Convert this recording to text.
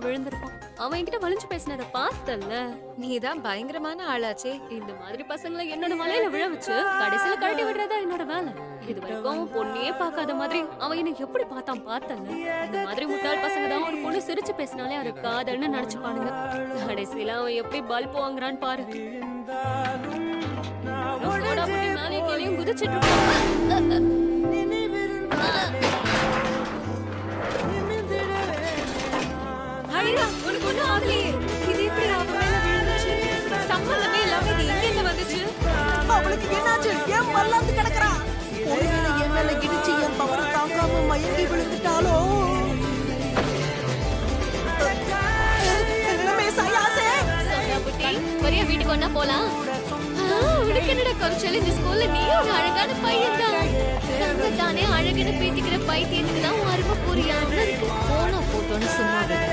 விழுந்திருப்பான். அவன் என்கிட்ட வலிஞ்சு பேசினத பார்த்தல்ல. நீதான் பயங்கரமான ஆளாச்சே. இந்த மாதிரி பசங்களை என்னோட மலையில விழ வச்சு கடைசியில கழட்டி விடுறதா என்னோட வேலை. இது வரைக்கும் அவன் பொண்ணையே பார்க்காத மாதிரி அவன் என்ன எப்படி பார்த்தான் பார்த்தல்ல. இந்த மாதிரி முட்டாள் பசங்க தான் ஒரு பொண்ணு சிரிச்சு பேசினாலே அது காதல்னு நினைச்சுப்பானுங்க. கடைசியில அவன் எப்படி பல்ப் வாங்குறான்னு பாரு. சோடா புட்டி மேலே கீழேயும் குதிச்சிட்டு இருப்பான். அழியா, உனக்கு ஒண்ணும் ஆகலையே. இது எப்படி அவ மேல விழுந்துச்சு? சம்மந்தமே இல்லாம இது எங்க இருந்து வந்துச்சு? அவளுக்கு என்னாச்சு? ஏன் மல்லாந்து கிடக்குறா? ஒருவேளை என் மேல இடிச்சு என் பவர் தாங்காம மயங்கி விழுந்துட்டாலோ? சோடா புட்டி, வரியா வீட்டுக்கு ஒண்ணா போலாம்? உனக்கு என்னடா குறைச்சல்? இந்த ஸ்கூல்ல நீ ஒரு அழகான பையன் தான். தானே அழகுன்னு பேத்திக்கிற பைத்தியத்துக்கு தான் உன் அருமை புரியாம இருக்கு. போனா போட்டோன்னு சும்மா விடு.